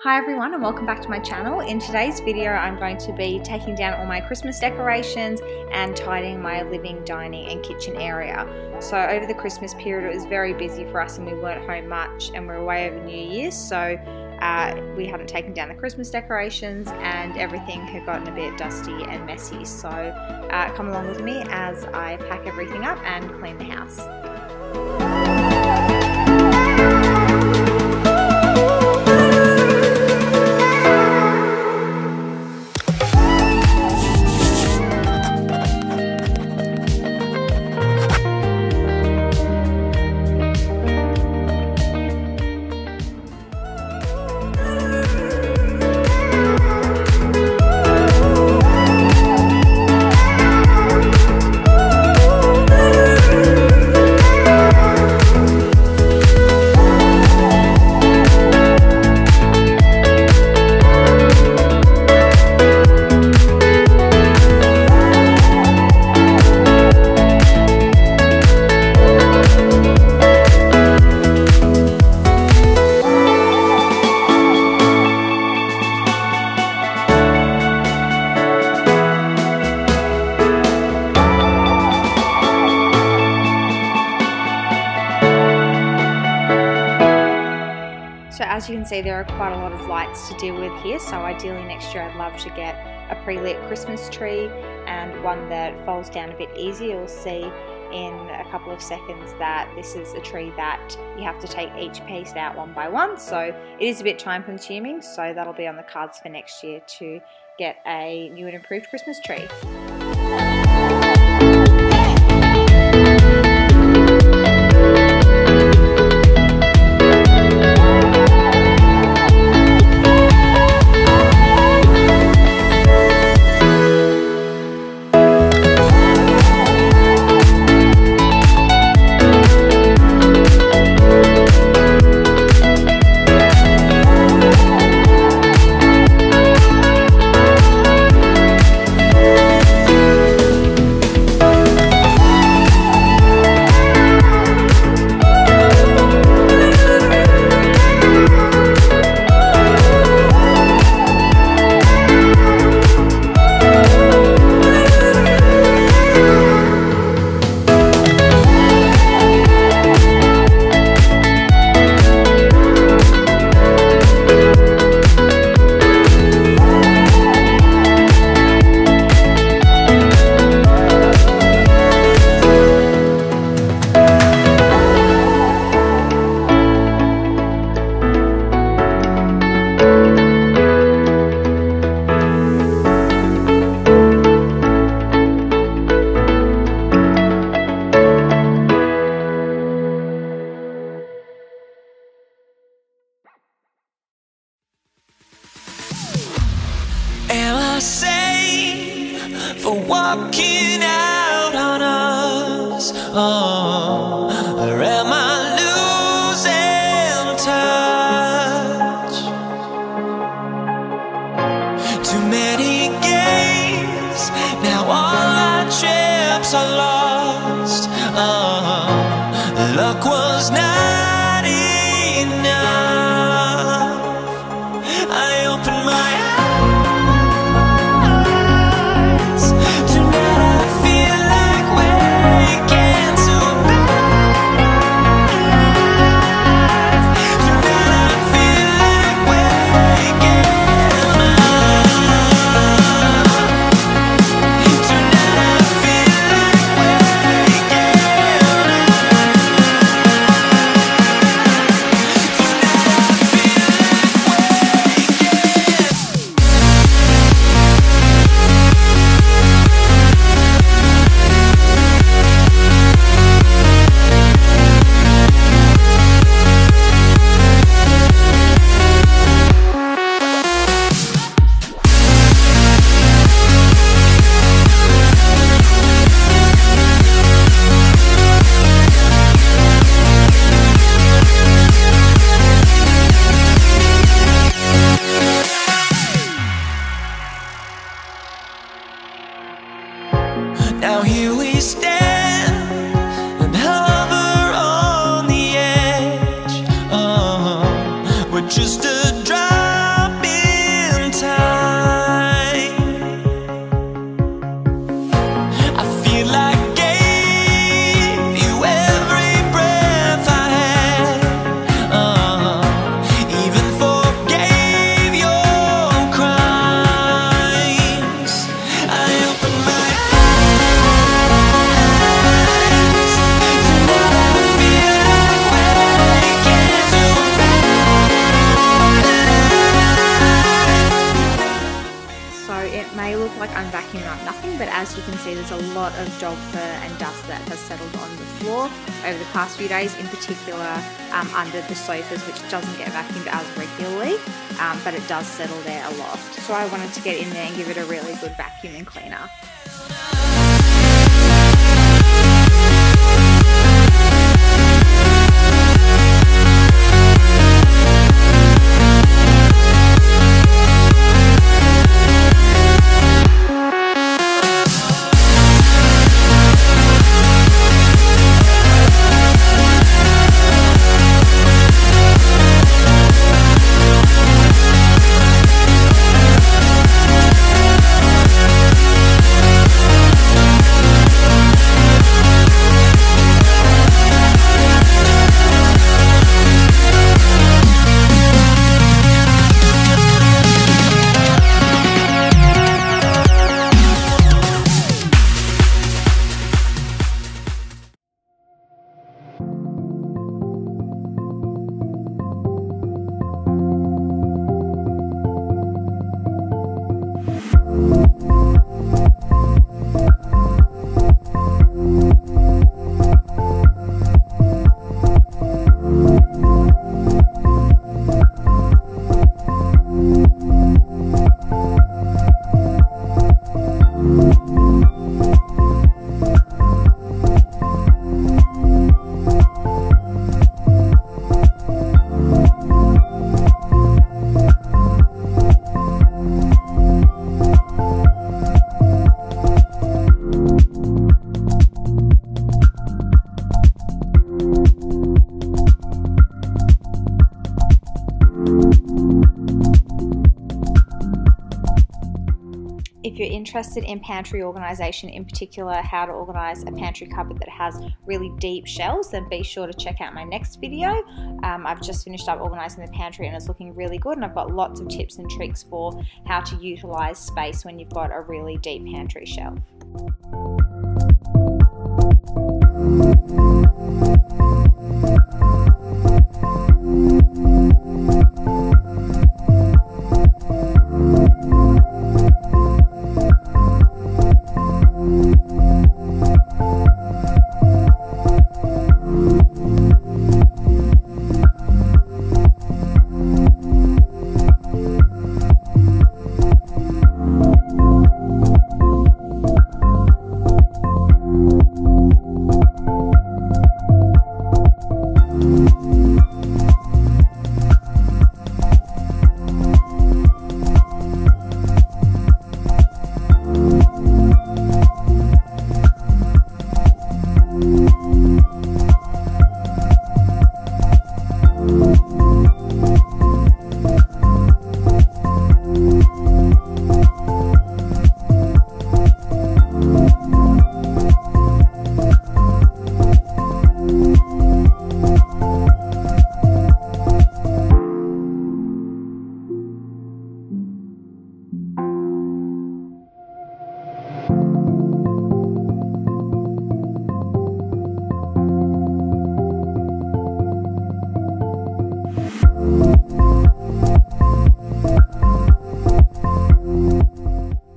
Hi everyone and welcome back to my channel. In today's video I'm going to be taking down all my Christmas decorations and tidying my living, dining and kitchen area. So over the Christmas period it was very busy for us and we weren't home much and we were away over New Year's, so we hadn't taken down the Christmas decorations and everything had gotten a bit dusty and messy. So come along with me as I pack everything up and clean the house. So as you can see, there are quite a lot of lights to deal with here, so ideally next year I'd love to get a pre-lit Christmas tree and one that folds down a bit easier. You'll see in a couple of seconds that this is a tree that you have to take each piece out one by one, so it is a bit time consuming, so that'll be on the cards for next year to get a new and improved Christmas tree. Am I sane for walking out on us? Oh, or am I losing touch? Too many games, now all our trips are lost. Oh, luck was not enough. I opened my eyes. Tonight I feel like waking to bed. like I'm vacuuming up nothing, but as you can see, there's a lot of dog fur and dust that has settled on the floor over the past few days, in particular under the sofas, which doesn't get vacuumed as regularly, but it does settle there a lot. So I wanted to get in there and give it a really good vacuum and cleaner. If you're interested in pantry organisation, in particular how to organise a pantry cupboard that has really deep shelves, then be sure to check out my next video. I've just finished up organising the pantry and it's looking really good, and I've got lots of tips and tricks for how to utilise space when you've got a really deep pantry shelf.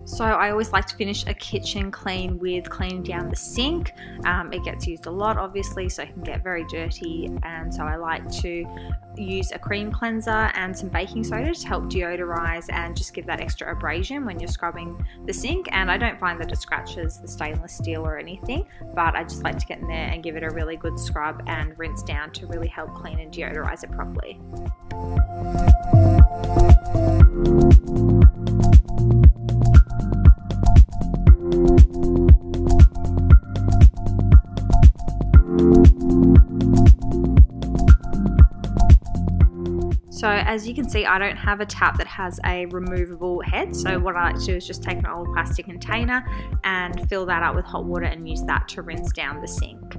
So I always like to finish a kitchen clean with cleaning down the sink. It gets used a lot, obviously, so it can get very dirty, and so I like to use a cream cleanser and some baking soda to help deodorize and just give that extra abrasion when you're scrubbing the sink. And I don't find that it scratches the stainless steel or anything, but I just like to get in there and give it a really good scrub and rinse down to really help clean and deodorize it properly. So as you can see, I don't have a tap that has a removable head. So what I like to do is just take an old plastic container and fill that up with hot water and use that to rinse down the sink.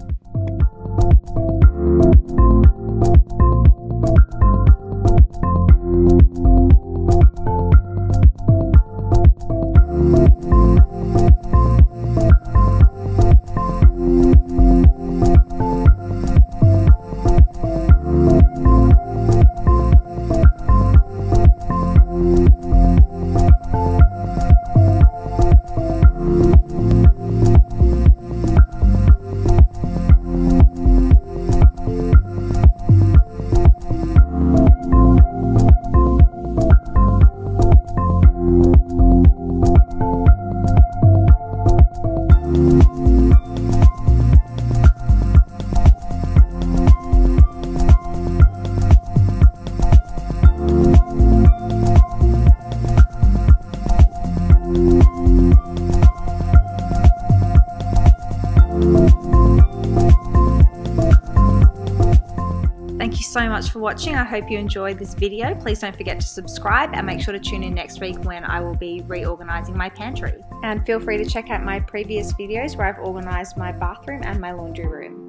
so much for watching. I hope you enjoyed this video. Please don't forget to subscribe and make sure to tune in next week when I will be reorganizing my pantry. And feel free to check out my previous videos where I've organized my bathroom and my laundry room.